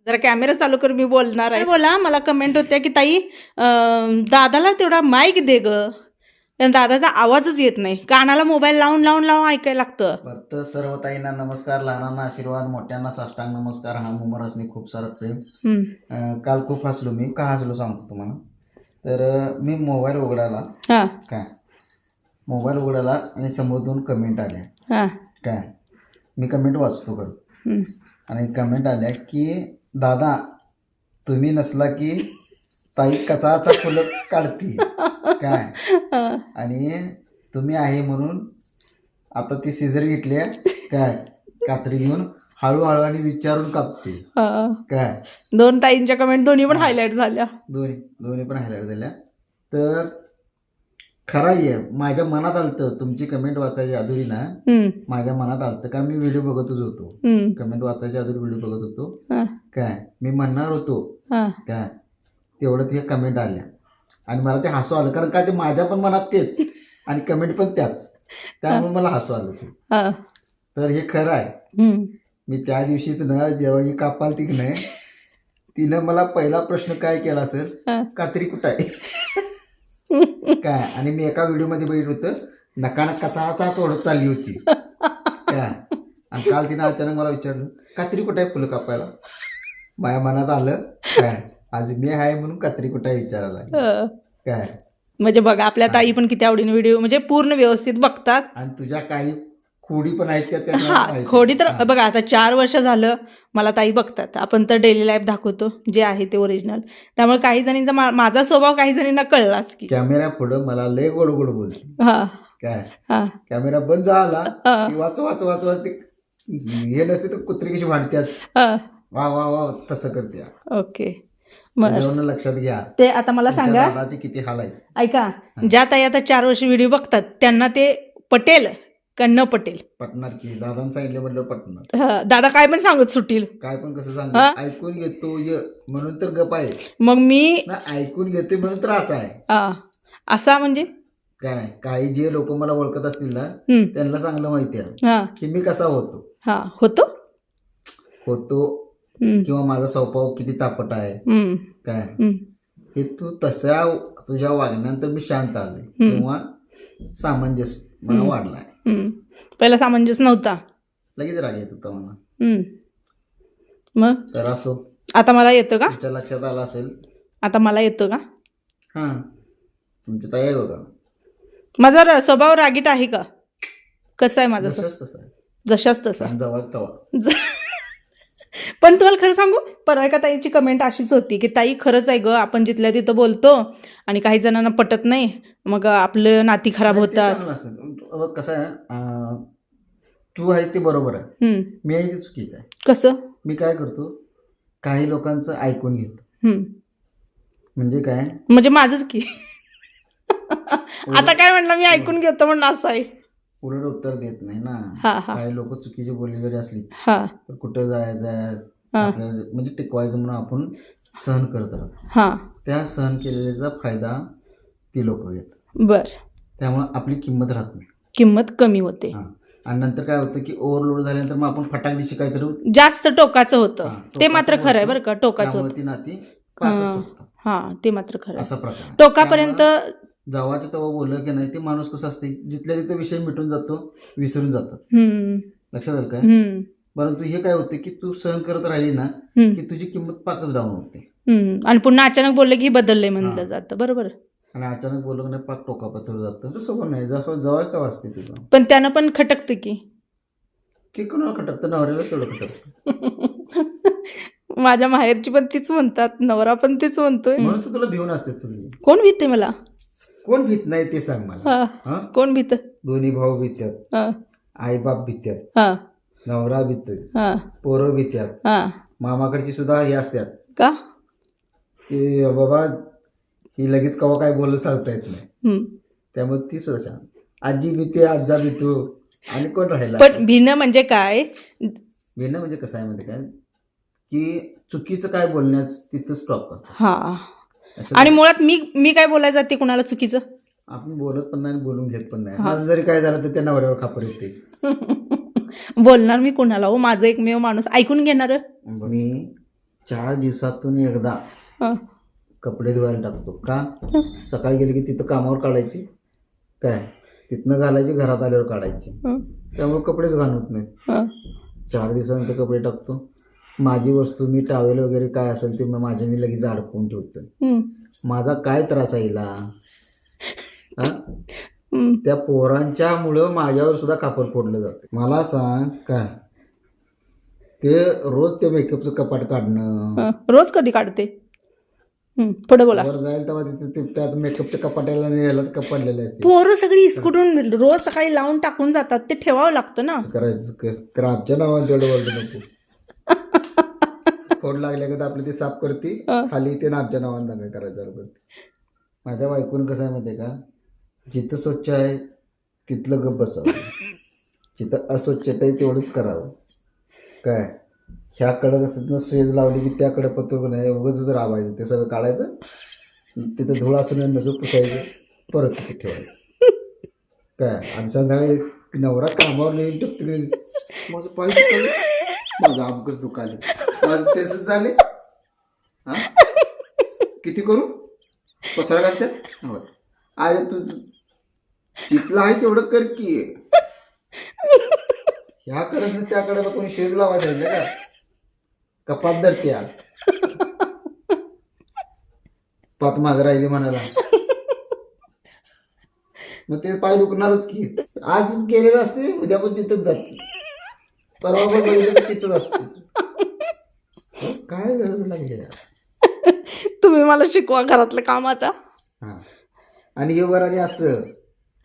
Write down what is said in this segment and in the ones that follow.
जरा कॅमेरा चालू कर, मी बोलणार आहे. बोला. मला कमेंट होत्या की ताई दादाला तेवढा माईक दे ग, कारण दादाचा आवाजच येत नाही, कानाला मोबाईल लावून लावून लावून ऐकायला लागतं. तर सर्व ताईंना नमस्कार, लहानांना आशीर्वाद, मोठ्यांना साष्टांग नमस्कार. हा मुमरासनी खूप सारं प्रेम. काल खूप हसलो मी. का हसलो सांगतो तुम्हाला. तर मी मोबाईल उघडायला आणि समोर 2 कमेंट आल्या. काय मी कमेंट वाचतो करू, आणि कमेंट आल्या की दादा तुम्ही नसला की ताई कचाचा फुलं काढती काय, आणि तुम्ही आहे म्हणून आता ती सीझर घेतली काय, कात्री घेऊन हळूहळू आणि विचारून कापते काय. 2 ताईंच्या कमेंट दोन्ही पण हायलाइट झाल्या. दोन्ही पण हायलाइट झाल्या. तर खरं आहे, माझ्या मनात आलतं तुमची कमेंट वाचायची अधुरी ना, माझ्या मनात आलतं कारण मी व्हिडिओ बघतच होतो. कमेंट वाचायच्या अधुरी व्हिडिओ बघत होतो काय. मी म्हणणार होतो काय, तेवढं ते कमेंट आल्या आणि मला ते हसू आलं, कारण काय ते माझ्या पण मनात तेच आणि कमेंट पण त्याच, त्यामुळे मला हसू आलं ते. तर हे खरं आहे. मी त्या दिवशीच ना जेव्हा ही कापाल ती नाही, तिनं मला पहिला प्रश्न काय केला असेल, कात्री कुठं आहे काय. आणि मी एका व्हिडिओ मध्ये बघितलं होतं, नका कचाचा तोडत चालली होती काय. आणि काल तिनं अचानक मला विचारलं कात्री कुठं आहे फुलं कापायला. माझ्या मनात आलं काय, आज मी आहे म्हणून कात्री कुठं आहे विचारायला काय. म्हणजे बघा आपल्या ताई पण किती आवडीने व्हिडिओ म्हणजे पूर्ण व्यवस्थित बघतात. आणि तुझ्या काही खोडी पण आहेत त्या खोडी तर बघा, आता 4 वर्ष झालं मला ताई बघतात. आपण तर डेली लाईफ दाखवतो जे आहे ते ओरिजिनल, त्यामुळे काही जणींचा माझा स्वभाव काही जणींना कळलाच की कॅमेरा पुढं मला लय गोड गोड बोलते काय. कॅमेरा बंद झाला की वाच वाच वाच वाच, ते हे नसते तर कुत्री कशी भांडतात वा वा वा तसं करते. ओके, लक्षात घ्या. ते आता मला सांगा दादाची किती हाल आहे. ऐका, ज्या ताई आता 4 वर्ष व्हिडिओ बघतात त्यांना ते पटेल का न पटेल. पटणार की, दादांनी सांगितलं म्हटलं पटणार. दादा काय पण सांगत सुटील, काय पण कसं सांग, ऐकून घेतो म्हणून तर गप आहे. मग मी ऐकून घेतोय म्हणून तर असं आहे. असा म्हणजे काय, काही जे लोक मला ओळखत असतील ना त्यांना चांगलं माहिती आहे की मी कसा होतो किंवा माझा स्वभाव किती तापट आहे काय. हे तू तशा तुझ्या वागण्यानंतर मी शांत आलोय, तेव्हा सामंजस्य मला वाढलाय. पहिला सामंजस्य नव्हता, लगेच राग येत होता मला. मग तर असो, आता मला येतो का, तुमच्या लक्षात आलं असेल. आता मला येतो का. तुमची ताई आहे बघा. माझा स्वभाव रागीट आहे का, कसा आहे माझा जशाच तसा जवळ तवा. पण तुम्हाला खरं सांगू, परवा एका ताईची कमेंट अशीच होती की ताई खरंच आहे ग, आपण जिथल्या तिथं बोलतो आणि काही जणांना पटत नाही, मग आपलं नाती खराब होतात. कसं आहे, तू आहे ते बरोबर आहे, मी आहे ते चुकीचं आहे. कसं, मी काय करतो, काही लोकांचं ऐकून घेतो. म्हणजे काय, म्हणजे माझंच की आता काय म्हणलं, मी ऐकून घेतो म्हणून असं आहे. उलट उत्तर देत नाही ना. काही लोक चुकीची बोलली जरी असली तर कुठं जायचं म्हणजे टिकवायचं म्हणून आपण सहन करत राहतो. त्या सहन केलेल्याचा फायदा ती लोक घेतात. बर, त्यामुळे आपली किंमत राहत नाही, किंमत कमी होते. आणि नंतर काय होतं की ओव्हरलोड झाल्यानंतर मग आपण फटाक दिशी काहीतरी जास्त टोकाचं होतं. ते मात्र खरं आहे बरं का, टोकाचं होतं. ती नाती ते मात्र खरं असा प्रकार टोकापर्यंत जावाचं तेव्हा बोललं की नाही, ते माणूस कसं असते जिथल्या तिथे विषय मिटून जातो, विसरून जातात. लक्षात आलं काय. परंतु हे काय होते की तू सहन करत राहिली ना की तुझी किंमत पाकच डाऊन होते, आणि पुन्हा अचानक बोलले की बदललंय म्हणलं जातं. बरोबर, आणि अचानक बोललं नाही पाक टोकापत्र जातं. तसं नाही, जसं जवळच तेव्हा असते तुझं. पण त्यानं पण खटकतं की कोणाला खटकतं, नवऱ्यालाच तेवढं खटकतं. माझ्या माहेरची पण तीच म्हणतात, नवरा पण तीच म्हणतोय, म्हणून तू तुला भिवून असते सगळी. कोण भीते मला, कोण भीत नाही ते सांग मला. कोण भीत, दोन्ही भाऊ भीत्यात, आई बाप भीत्यात, नवरा भीतोय, पोरं भीत्यात, मामाकडची सुद्धा हे असतात का की बाबा ही लगेच कवा काय बोललं सांगता येत नाही, त्यामुळे ती सुद्धा छान. आजी भीते, आजा भीतो, आणि कोण राहिला. पण भिणं म्हणजे काय, भिणं म्हणजे कसं आहे म्हणजे काय की चुकीचं काय बोलण्यास तिथं स्टॉप कर. आणि मुळात मी काय बोलायला जाते कुणाला चुकीचं, आपण बोलत पण नाही, बोलून घेत पण नाही. माझं जरी काय झालं तर त्या नवऱ्यावर खापर येते. बोलणार मी कुणाला हो, माझं एकमेव माणूस ऐकून घेणार. मी 4 दिवसातून एकदा हं. कपडे धुवायला टाकतो. का? सकाळी गेले की तिथं कामावर काढायची, काय तिथनं घालायची, घरात आल्यावर काढायची, हं. त्यामुळे कपडेच घाण होत नाहीत. हं. 4 दिवसानंतर कपडे टाकतो. माझी वस्तू, मी टावेल वगैरे काय असेल ते माझे मी लगेच अडकवून ठेवतो. हं. माझा काय त्रास आहे हिला? हा? हं. त्या पोरांच्या मुळं माझ्यावर सुद्धा कापड फोडलं जातं. मला सांग काय ते रोज ते मेकअपचं कपाट काढणं, हं. रोज कधी काढते? पुढे बोला. वर जाईल तेव्हा तिथे ते त्यात मेकअपच्या कपाट्याला आणि यालाच कपाटलेले असते. पोरं सगळी इस्कुटून रोज सकाळी लावून टाकून जातात, ते ठेवावं लागतं ना. करायचं तर आमच्या नावाने तेवढं बोलतो नको. फोड लागल्या का आपली ती साफ करते, खाली ते आमच्या नावाने दंगा करायचा करते. माझ्या बायकोनं कसं आहे माहिती आहे का, जिथं स्वच्छ आहे तिथलं गप बसावं, जिथं अस्वच्छता आहे तेवढंच करावं. काय ह्याकडं कसं स्वेज लावली की त्याकडे पत्र नाही, उगाच राबायचं, ते सगळं काढायचं, तिथं धूळ असून नसं पुसायचं, परत तिथे ठेवायचं. काय आणि संध्याकाळी नवरा कामावर नाही टकतो, माझं पाय दुखाले, माझं आमकच दुखाले, माझं तेच झाले. हा किती करू पसारा घालतात. अरे तू तिथलं आहे तेवढं कर की, ह्याकडे ना त्याकडे कोणी शेज लावायचं का? कपात धरत्या पात माग राहिली म्हणाला, मग ते पाय दुखणारच की. आज गेलेलं असते, उद्या पण तिथंच जाते, परवा पण बघितलं तर तिथंच असते. काय गरज लागली? तुम्ही मला शिकवा घरातलं काम आता. हा आणि हे वर आणि असं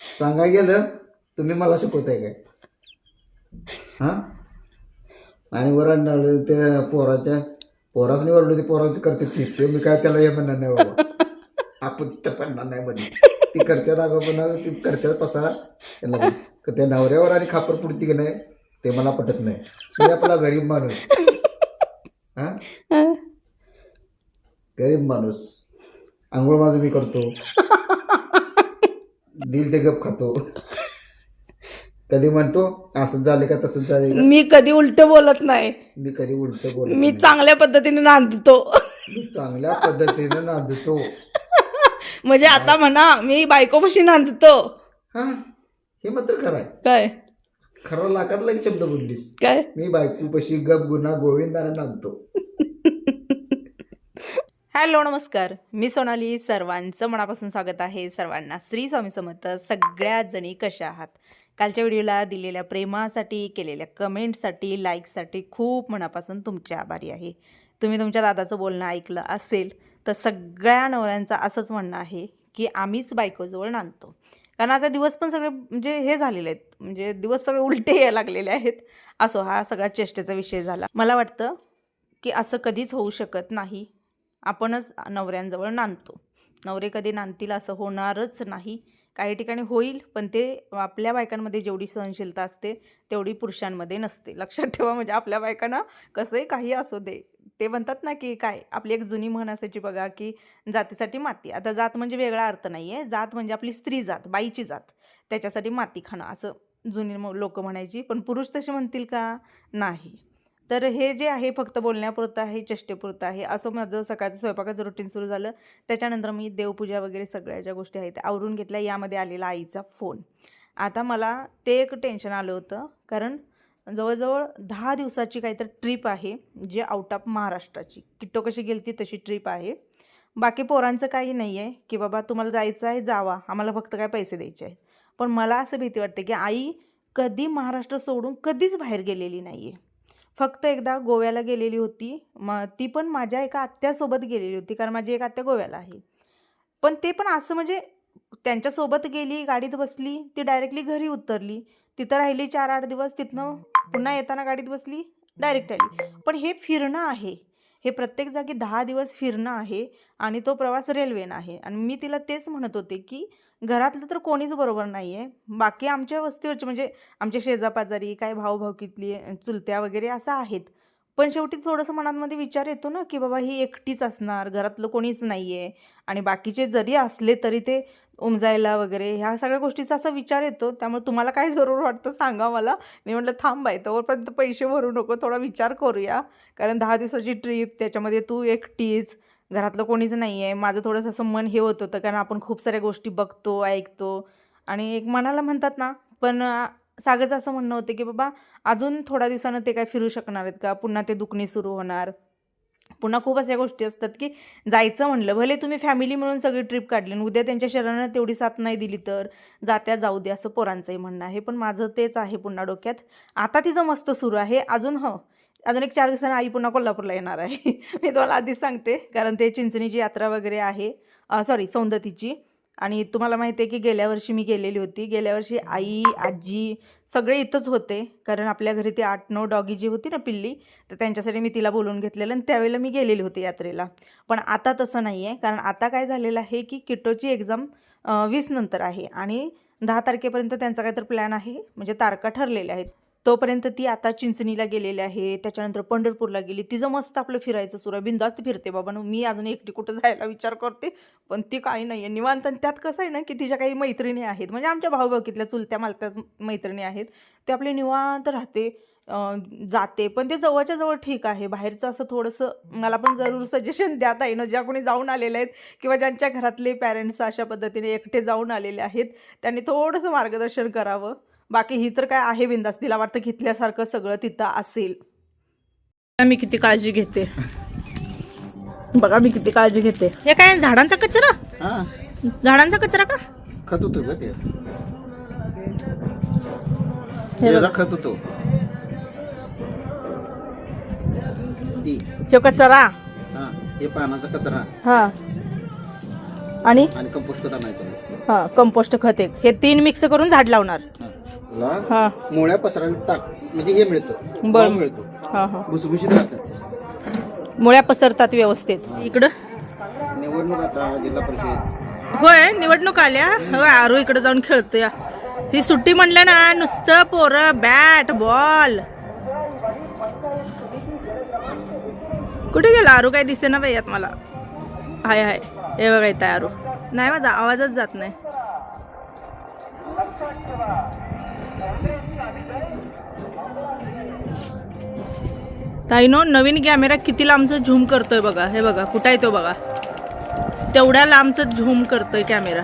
सांगाय गेलं तुम्ही मला शिकवताय काय? हा आणि वर आणलं त्या पोरासनी वरडू, ते पोराचं करते ते मी काय त्याला हे म्हणणार नाही बाबा, आपण तिथं पडणार नाही मध्ये. ती करत्यात अगोपण, ती करत्यात पसारा त्यांना, त्या नवऱ्यावर आणि खापर पुडती की नाही ते मला पटत नाही. मी आपला गरीब माणूस, हा गरीब माणूस, आंघोळ माझं मी करतो, दिल ते गप खातो. कधी म्हणतो असंच झाले का तसंच झाले का, मी कधी उलट बोलत नाही, मी कधी उलट बोलत मी नाही. चांगल्या पद्धतीने नांदतो. मी चांगल्या पद्धतीनं नांदतो. म्हणजे आता म्हणा मी बायकोपाशी नांदतो. हा हे मात्र खरं आहे. काय खरं लाखातला एक शब्द बोललीस. काय मी बायकोपाशी गप गुन्हा गोविंदानं नांदतो. हॅलो नमस्कार, मी सोनाली. सर्वांचं मनापासून स्वागत आहे. सर्वांना श्री स्वामी समर्थ. सगळ्या जणी कशा आहात? कालच्या व्हिडिओला दिलेल्या प्रेमासाठी, केलेल्या कमेंटसाठी, लाईकसाठी खूप मनापासून तुमचे आभारी आहे. तुम्ही तुमच्या दादाचं बोलणं ऐकलं असेल तर सगळ्या नवऱ्यांचं असंच म्हणणं आहे की आम्हीच बायकोजवळ नांदतो. कारण आता दिवस पण सगळे म्हणजे हे झालेले आहेत, म्हणजे दिवस सगळे उलटे यायला लागलेले आहेत. असो, हा सगळा चेष्टेचा विषय झाला. मला वाटतं की असं कधीच होऊ शकत नाही. आपणच नवऱ्यांजवळ नांदतो, नवरे कधी नांदतील असं होणारच नाही. काही ठिकाणी होईल, पण ते आपल्या बायकांमध्ये जेवढी सहनशीलता असते तेवढी पुरुषांमध्ये नसते. लक्षात ठेवा. म्हणजे आपल्या बायकांना कसंही काही असू दे, ते म्हणतात ना की काय, आपली एक जुनी म्हण असायची बघा की जातीसाठी माती. आता जात म्हणजे वेगळा अर्थ नाही आहे, जात म्हणजे आपली स्त्री जात, बाईची जात, त्याच्यासाठी माती खाणं असं जुनी लोक म्हणायची. पण पुरुष तसे म्हणतील का? नाही. तर हे जे आहे फक्त बोलण्यापुरतं आहे, चेष्टेपुरतं आहे. असं माझं सकाळचं स्वयंपाकाचं रुटीन सुरू झालं. त्याच्यानंतर मी देवपूजा वगैरे सगळ्या ज्या गोष्टी आहेत त्या आवरून घेतल्या. यामध्ये आलेला आईचा फोन. आता मला ते एक टेन्शन आलं होतं, कारण जवळजवळ 10 दिवसाची काहीतरी ट्रिप आहे, जे आउट ऑफ महाराष्ट्राची. किट्टो कशी गेली ती तशी ट्रिप आहे. बाकी पोरांचं काही नाही आहे की बाबा तुम्हाला जायचं आहे जावा, आम्हाला फक्त काय पैसे द्यायचे आहेत. पण मला असं भीती वाटते की आई कधी महाराष्ट्र सोडून कधीच बाहेर गेलेली नाही आहे. फक्त एकदा गोव्याला गेलेली होती, ती पण माझ्या एका आत्यासोबत गेलेली होती, कारण माझी एक आत्या गोव्याला आहे. पण ते पण असं म्हणजे त्यांच्यासोबत गेली, गाडीत बसली, ती डायरेक्टली घरी उतरली, तिथं राहिली 4-8 दिवस, तिथनं पुन्हा येताना गाडीत बसली, डायरेक्ट आली. पण हे फिरणं आहे, हे प्रत्येक जागी 10 दिवस फिरणं आहे आणि तो प्रवास रेल्वेनं आहे. आणि मी तिला तेच म्हणत होते की घरातलं तर कोणीच बरोबर नाही आहे, बाकी आमच्या वस्तीवरचे म्हणजे आमचे शेजापाजारी काय भाऊभाऊकीतली चुलत्या वगैरे असं आहेत. पण शेवटी थोडंसं मनामध्ये विचार येतो ना की बाबा ही एकटीच असणार, घरातलं कोणीच नाही आहे. आणि बाकीचे जरी असले तरी ते उमजायला वगैरे ह्या सगळ्या गोष्टीचा असा विचार येतो. त्यामुळे तुम्हाला काय जरूर वाटतं सांगा मला. मी म्हटलं थांब बाई, तोपर्यंत पैसे भरू नको, थोडा विचार करूया. कारण 10 दिवसाची ट्रिप, त्याच्यामध्ये तू एकटीच, घरातलं कोणीच नाही आहे. माझं थोडंसं असं मन हे होत होतं, कारण आपण खूप साऱ्या गोष्टी बघतो, ऐकतो आणि एक मनाला म्हणतात ना, पण सागरचं असं म्हणणं होतं की बाबा अजून थोड्या दिवसानं ते काय फिरू शकणार आहेत का? पुन्हा ते दुखणी सुरू होणार. पुन्हा खूप अशा गोष्टी असतात की जायचं म्हणलं, भले तुम्ही फॅमिली मिळून सगळी ट्रिप काढली आणि उद्या त्यांच्या शरीरानं तेवढी साथ नाही दिली तर जात्या जाऊ दे, असं पोरांचंही म्हणणं आहे. पण माझं तेच आहे पुन्हा डोक्यात. आता तिचं मस्त सुरू आहे. अजून एक 4 दिवसांनी आई पुन्हा कोल्हापूरला येणार आहे. मी तुम्हाला आधीच सांगते, कारण ते चिंचणीची यात्रा वगैरे आहे, सॉरी सौंदतीची. आणि तुम्हाला माहिती आहे की गेल्या वर्षी मी गेलेली होती. गेल्या वर्षी आई, आजी सगळे इथंच होते, कारण आपल्या घरी ती 8-9 डॉगी जी होती ना पिल्ली, तर त्यांच्यासाठी मी तिला बोलवून घेतलेलं आणि त्यावेळेला मी गेलेली होती यात्रेला. पण आता तसं नाही आहे, कारण आता काय झालेलं आहे की किटोची एक्झाम 20 नंतर आहे आणि 10 तारखेपर्यंत त्यांचा काहीतरी प्लॅन आहे, म्हणजे तारखा ठरलेल्या आहेत. तोपर्यंत ती आता चिंचणीला गेलेली आहे, त्याच्यानंतर पंढरपूरला गेली. तिचं मस्त आपलं फिरायचं सुरू आहे, बिनधास्त फिरते बाबा. मी अजून एकटी कुठं जायला विचार करते, पण ती काही नाही आहे, निवांत. आणि त्यात कसं आहे ना की तिच्या काही मैत्रिणी आहेत, म्हणजे आमच्या भाऊभाऊकीतल्या चुलत्या मालत्या मैत्रिणी आहेत, ते आपले निवांत राहते, जाते. पण ते जवळच्या जवळ ठीक आहे. बाहेरचं असं थोडंसं मला पण जरूर सजेशन द्या ताई ना, ज्या कोणी जाऊन आलेले आहेत किंवा ज्यांच्या घरातले पॅरेंट्स अशा पद्धतीने एकटे जाऊन आलेले आहेत, त्यांनी थोडंसं मार्गदर्शन करावं. बाकी ही तर काय आहे बिंदास, तिला वाटतं घेतल्यासारखं सगळं तिथं असेल. मी किती काळजी घेते बघा, मी किती काळजी घेते. हे काय झाडांचा कचरा? हा, झाडांचा कचरा का खत होतो का ते? हे बघा, खत होतो ती. हे कचरा, हा, हे पानाचा कचरा हा, आणि कंपोस्ट खत आणायचं. हा, कंपोस्ट खत एक, हे 3 मिक्स करून झाड लावणार. हा, मुळ्या पसरायला टाक, म्हणजे हे मिळतं, बळ मिळतो, हा हा, भुसभुशीत राहतं, मुळ्या पसरतात व्यवस्थित. इकडं निवडणूक आता जिल्हा परिषद. होय, निवडणूक आल्या. होय, आरू इकडे जाऊन खेळतोय. ही सुट्टी म्हणलं ना, नुसतं पोरं बॅट बॉल. कुठे गेला आरू? काय दिसे ना बाई यात मला. हाय हाय, हे बघा येत आहे आरू. नाही, माझा आवाजच जात नाही. ताईनो, नवीन कॅमेरा किती लांबचं झूम करतोय बघा. हे बघा कुठं आहे तो बघा, तेवढ्या लांबचं झूम करतोय कॅमेरा.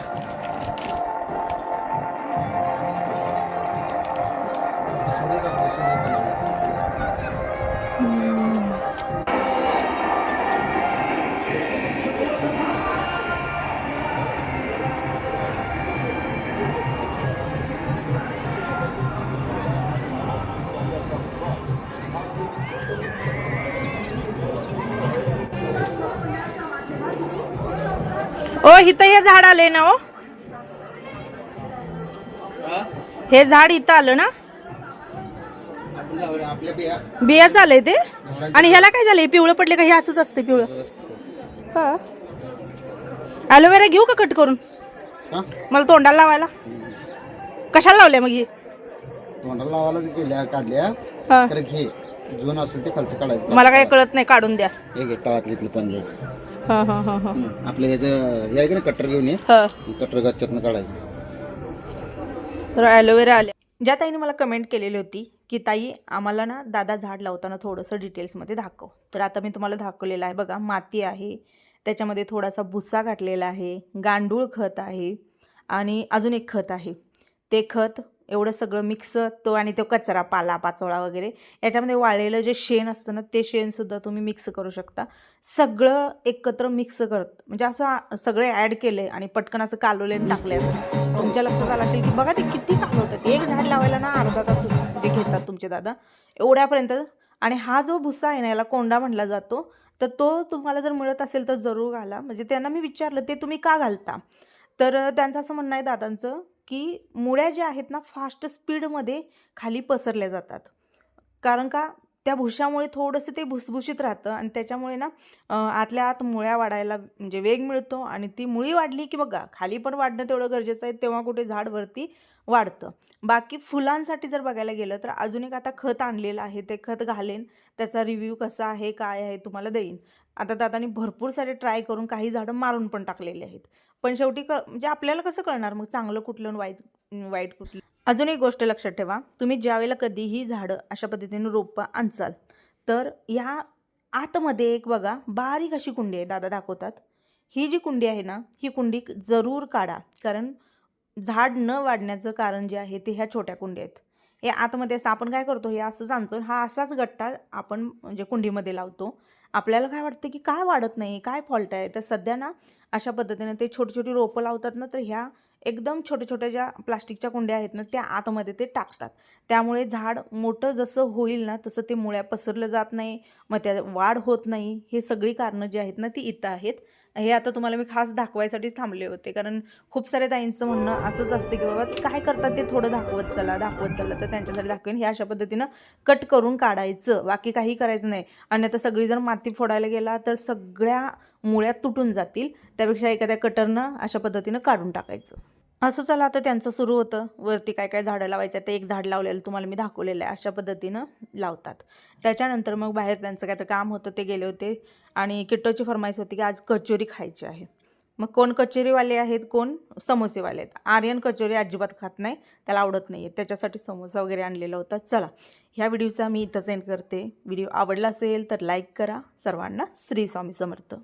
ओ, इथं हे झाड आले ना? ओ, हे झाड इथं आलं ना? आपल्या बिया बिया चालय ते. आणि ह्याला काय झालंय? पिवळं पडले का? हे असंच असते पिवळं? हा. ॲलोवेरा घेऊ का कट करून? मला तोंडाला लावायला. कशाला लावल्या मग? तोंडाला लावायला गेल्या, काढल्या. हा, तर घे, जुन असेल ते खालचं काढायचं. मला काय कळत नाही, काढून द्या. हे घे, तळातली पण घ्यायचं. हा हा हा हा, आपलं ह्याचं या की ना, कट्टर घेऊन ये, हा. कट्टर गच्च्यातनं काढायचं. तर ॲलोवेरा आल्या. ज्या ताईने मला कमेंट केलेली होती की ताई आम्हाला ना दादा झाड लावताना थोडंसं डिटेल्समध्ये दाखव, तर आता मी तुम्हाला दाखवलेलं आहे बघा. माती आहे, त्याच्यामध्ये थोडासा भुसा घातलेला आहे, गांडूळ खत आहे आणि अजून एक खत आहे. ते खत एवढं सगळं मिक्स, तो आणि तो कचरा, पाला पाचोळा वगैरे, याच्यामध्ये वाळलेलं जे शेण असतं ना, ते शेणसुद्धा तुम्ही मिक्स करू शकता. सगळं एकत्र मिक्स करत, म्हणजे असं सगळे ॲड केले आणि पटकन असं कालवलेलं टाकले. असं तुमच्या लक्षात आलं असेल की बघा ते किती कालवतात. एक झाड लावायला ना अर्धा तास म्हणजे घेतात तुमचे दादा एवढ्यापर्यंत. आणि हा जो भुसा आहे ना, याला कोंडा म्हटला जातो. तर तो तुम्हाला जर मिळत असेल तर जरूर घाला. म्हणजे त्यांना मी विचारलं ते तुम्ही का घालता, तर त्यांचं असं म्हणणं आहे दादांचं की मुळ्या ज्या आहेत ना, फास्ट स्पीडमध्ये खाली पसरल्या जातात. कारण का, त्या भुशामुळे थोडंसं ते भुसभुशीत राहतं आणि त्याच्यामुळे ना आतल्या आत मुळ्या वाढायला म्हणजे वेग मिळतो. आणि ती मुळी वाढली की बघा खाली पण वाढणं तेवढं गरजेचं आहे, तेव्हा कुठे झाड वरती वाढतं. बाकी फुलांसाठी जर बघायला गेलं तर अजून एक आता खत आणलेलं आहे, ते खत घालेन. त्याचा रिव्ह्यू कसा आहे काय आहे तुम्हाला देईन. आता दादानी भरपूर सारे ट्राय करून काही झाडं मारून पण टाकलेले आहेत, पण शेवटी म्हणजे आपल्याला कसं कळणार मग चांगलं कुठलं आणि वाईट कुठलं. अजून एक गोष्ट लक्षात ठेवा, तुम्ही ज्यावेळेला कधीही झाडं अशा पद्धतीने रोपं आणचाल तर ह्या आतमध्ये एक बघा बारीक अशी कुंडी आहे, दादा दाखवतात. ही जी कुंडी आहे ना, ही कुंडी जरूर काढा, कारण झाड न वाढण्याचं कारण जे आहे ते ह्या छोट्या कुंड्या आहेत. हे आतमध्ये असं आपण काय करतो, हे असंच आणतो, हा असाच गट्टा आपण म्हणजे कुंडीमध्ये लावतो. आपल्याला काय वाटतं की काय वाढत नाही, काय फॉल्ट आहे. तर सध्या ना अशा पद्धतीने ते छोटी छोटी रोपं लावतात ना, तर ह्या एकदम छोट्या छोट्या ज्या प्लास्टिकच्या कुंड्या आहेत ना त्या आतमध्ये ते टाकतात. त्यामुळे झाड मोठं जसं होईल ना तसं ते मुळ्या पसरलं जात नाही, मग त्या वाढ होत नाही. हे सगळी कारणं जी आहेत ना ती इथं आहेत. हे आता तुम्हाला मी खास दाखवायसाठीच थांबले होते, कारण खूप साऱ्या ताईंचं म्हणणं असंच असतं की बाबा काय करतात ते थोडं दाखवत चला तर त्यांच्यासाठी दाखवेन. हे अशा पद्धतीनं कट करून काढायचं, बाकी काही करायचं नाही. अन्यथा सगळी जर माती फोडायला गेला तर सगळ्या मुळ्या तुटून जातील. त्यापेक्षा एखाद्या कटरनं अशा पद्धतीनं काढून टाकायचं. असं चला आता त्यांचं सुरू होतं. वरती काय काय झाडं लावायचं, ते एक झाड लावलेलं तुम्हाला मी दाखवलेलं आहे. अशा पद्धतीनं लावतात. त्याच्यानंतर मग बाहेर त्यांचं काय तर काम होतं ते गेले होते आणि किट्टोची फरमाईश होती की आज कचोरी खायची आहे. मग कोण कचोरीवाले आहेत, कोण समोसेवाले आहेत. आर्यन कचोरी अजिबात खात नाही, त्याला आवडत नाही आहे. त्याच्यासाठी समोसा वगैरे आणलेला होता. चला ह्या व्हिडिओचा मी इथं सेंड करते. व्हिडिओ आवडला असेल तर लाईक करा. सर्वांना श्री स्वामी समर्थ.